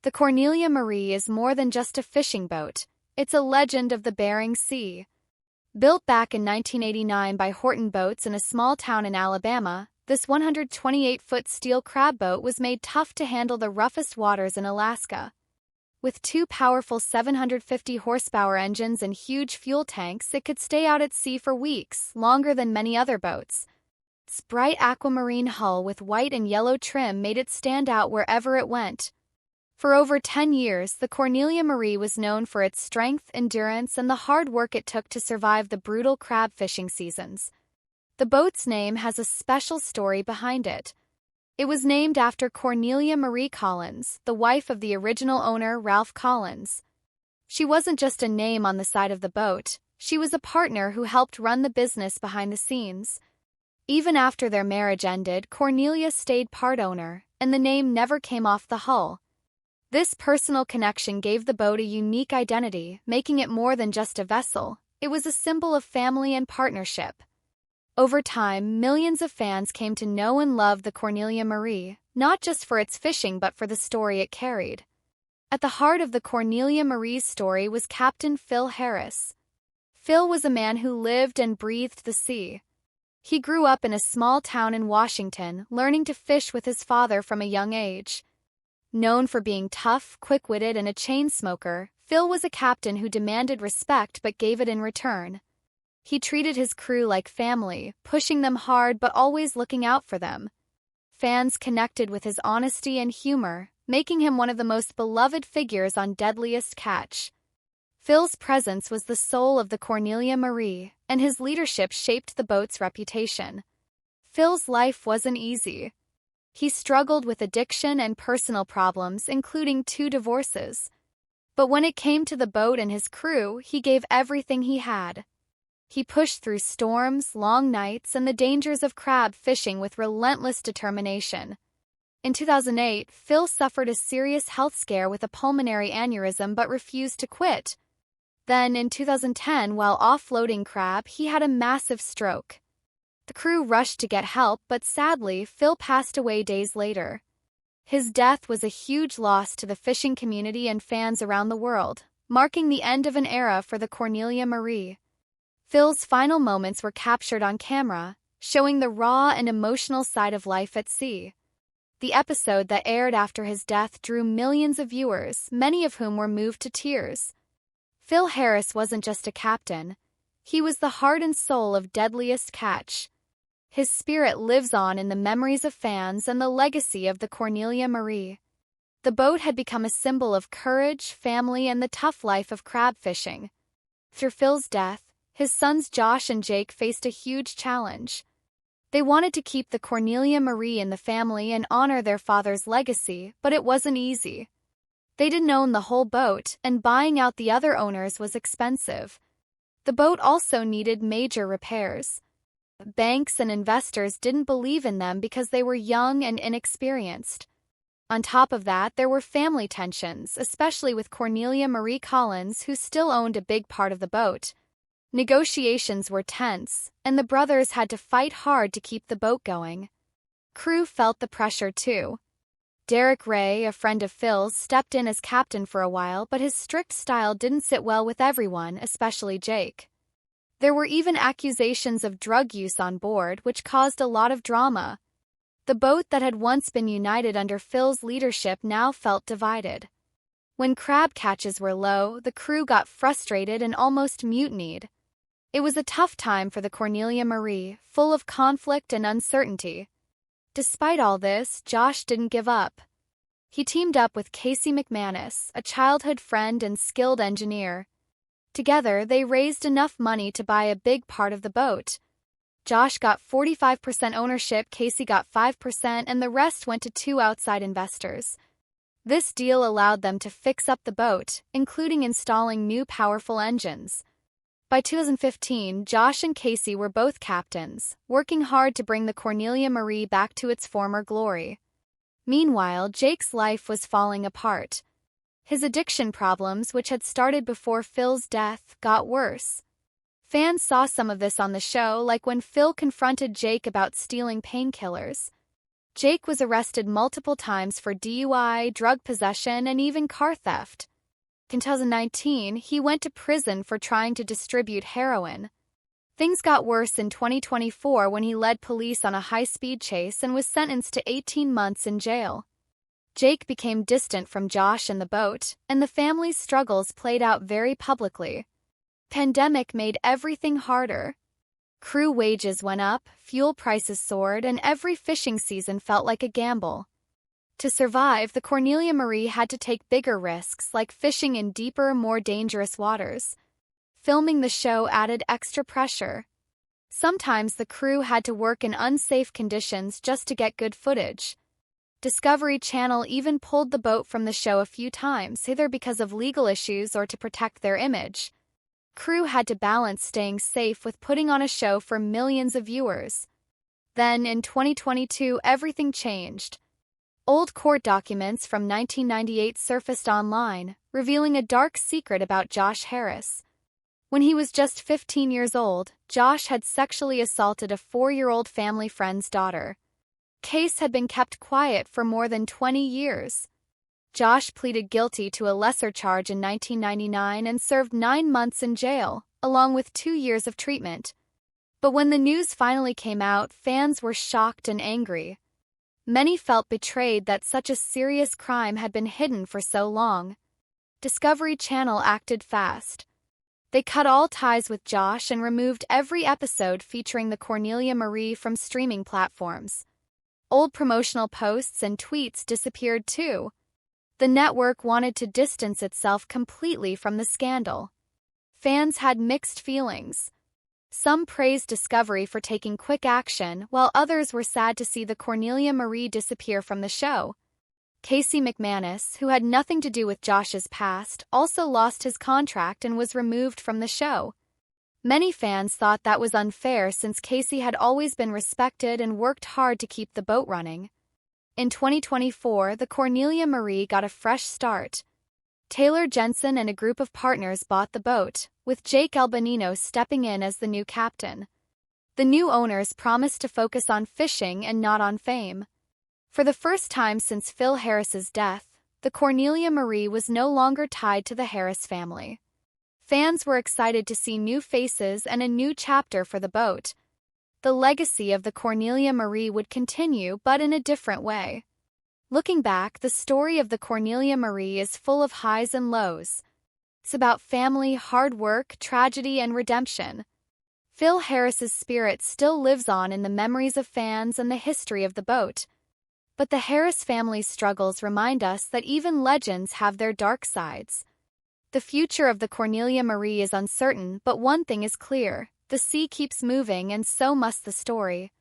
The Cornelia Marie is more than just a fishing boat. It's a legend of the Bering Sea. Built back in 1989 by Horton Boats in a small town in Alabama, this 128-foot steel crab boat was made tough to handle the roughest waters in Alaska. With two powerful 750-horsepower engines and huge fuel tanks, it could stay out at sea for weeks, longer than many other boats. Its bright aquamarine hull with white and yellow trim made it stand out wherever it went. For over 10 years, the Cornelia Marie was known for its strength, endurance, and the hard work it took to survive the brutal crab fishing seasons. The boat's name has a special story behind it. It was named after Cornelia Marie Collins, the wife of the original owner, Ralph Collins. She wasn't just a name on the side of the boat, she was a partner who helped run the business behind the scenes. Even after their marriage ended, Cornelia stayed part owner, and the name never came off the hull. This personal connection gave the boat a unique identity, making it more than just a vessel. It was a symbol of family and partnership. Over time, millions of fans came to know and love the Cornelia Marie, not just for its fishing but for the story it carried. At the heart of the Cornelia Marie's story was Captain Phil Harris. Phil was a man who lived and breathed the sea. He grew up in a small town in Washington, learning to fish with his father from a young age. Known for being tough, quick-witted, and a chain smoker, Phil was a captain who demanded respect but gave it in return. He treated his crew like family, pushing them hard but always looking out for them. Fans connected with his honesty and humor, making him one of the most beloved figures on Deadliest catch. Phil's presence was the soul of the Cornelia Marie, and his leadership shaped the boat's reputation. Phil's life wasn't easy. He struggled with addiction and personal problems, including 2 divorces. But when it came to the boat and his crew, he gave everything he had. He pushed through storms, long nights, and the dangers of crab fishing with relentless determination. In 2008, Phil suffered a serious health scare with a pulmonary aneurysm but refused to quit. Then, in 2010, while offloading crab, he had a massive stroke. The crew rushed to get help, but sadly, Phil passed away days later. His death was a huge loss to the fishing community and fans around the world, marking the end of an era for the Cornelia Marie. Phil's final moments were captured on camera, showing the raw and emotional side of life at sea. The episode that aired after his death drew millions of viewers, many of whom were moved to tears. Phil Harris wasn't just a captain. He was the heart and soul of Deadliest catch. His spirit lives on in the memories of fans and the legacy of the Cornelia Marie. The boat had become a symbol of courage, family, and the tough life of crab fishing. Through Phil's death, his sons Josh and Jake faced a huge challenge. They wanted to keep the Cornelia Marie in the family and honor their father's legacy, but it wasn't easy. They didn't own the whole boat, and buying out the other owners was expensive. The boat also needed major repairs. Banks and investors didn't believe in them because they were young and inexperienced. On top of that, there were family tensions, especially with Cornelia Marie Collins, who still owned a big part of the boat. Negotiations were tense, and the brothers had to fight hard to keep the boat going. Crew felt the pressure too. Derek Ray, a friend of Phil's, stepped in as captain for a while, but his strict style didn't sit well with everyone, especially Jake. There were even accusations of drug use on board, which caused a lot of drama. The boat that had once been united under Phil's leadership now felt divided. When crab catches were low, the crew got frustrated and almost mutinied. It was a tough time for the Cornelia Marie, full of conflict and uncertainty. Despite all this, Josh didn't give up. He teamed up with Casey McManus, a childhood friend and skilled engineer. Together, they raised enough money to buy a big part of the boat. Josh got 45% ownership, Casey got 5%, and the rest went to 2 outside investors. This deal allowed them to fix up the boat, including installing new powerful engines. By 2015, Josh and Casey were both captains, working hard to bring the Cornelia Marie back to its former glory. Meanwhile, Jake's life was falling apart. His addiction problems, which had started before Phil's death, got worse. Fans saw some of this on the show, like when Phil confronted Jake about stealing painkillers. Jake was arrested multiple times for DUI, drug possession, and even car theft. In 2019, he went to prison for trying to distribute heroin. Things got worse in 2024 when he led police on a high-speed chase and was sentenced to 18 months in jail. Jake became distant from Josh and the boat, and the family's struggles played out very publicly. Pandemic made everything harder. Crew wages went up, fuel prices soared, and every fishing season felt like a gamble. To survive, the Cornelia Marie had to take bigger risks, like fishing in deeper, more dangerous waters. Filming the show added extra pressure. Sometimes the crew had to work in unsafe conditions just to get good footage. Discovery Channel even pulled the boat from the show a few times, either because of legal issues or to protect their image. Crew had to balance staying safe with putting on a show for millions of viewers. Then, in 2022, everything changed. Old court documents from 1998 surfaced online, revealing a dark secret about Josh Harris. When he was just 15 years old, Josh had sexually assaulted a 4-year-old family friend's daughter. Case had been kept quiet for more than 20 years. Josh pleaded guilty to a lesser charge in 1999 and served 9 months in jail, along with 2 years of treatment. But when the news finally came out, fans were shocked and angry. Many felt betrayed that such a serious crime had been hidden for so long. Discovery Channel acted fast. They cut all ties with Josh and removed every episode featuring the Cornelia Marie from streaming platforms. Old promotional posts and tweets disappeared too. The network wanted to distance itself completely from the scandal. Fans had mixed feelings. Some praised Discovery for taking quick action, while others were sad to see the Cornelia Marie disappear from the show. Casey McManus, who had nothing to do with Josh's past, also lost his contract and was removed from the show. Many fans thought that was unfair since Casey had always been respected and worked hard to keep the boat running. In 2024, the Cornelia Marie got a fresh start. Taylor Jensen and a group of partners bought the boat, with Jake Albanino stepping in as the new captain. The new owners promised to focus on fishing and not on fame. For the first time since Phil Harris's death, the Cornelia Marie was no longer tied to the Harris family. Fans were excited to see new faces and a new chapter for the boat. The legacy of the Cornelia Marie would continue, but in a different way. Looking back, the story of the Cornelia Marie is full of highs and lows. It's about family, hard work, tragedy, and redemption. Phil Harris's spirit still lives on in the memories of fans and the history of the boat. But the Harris family's struggles remind us that even legends have their dark sides. The future of the Cornelia Marie is uncertain, but one thing is clear: the sea keeps moving and so must the story.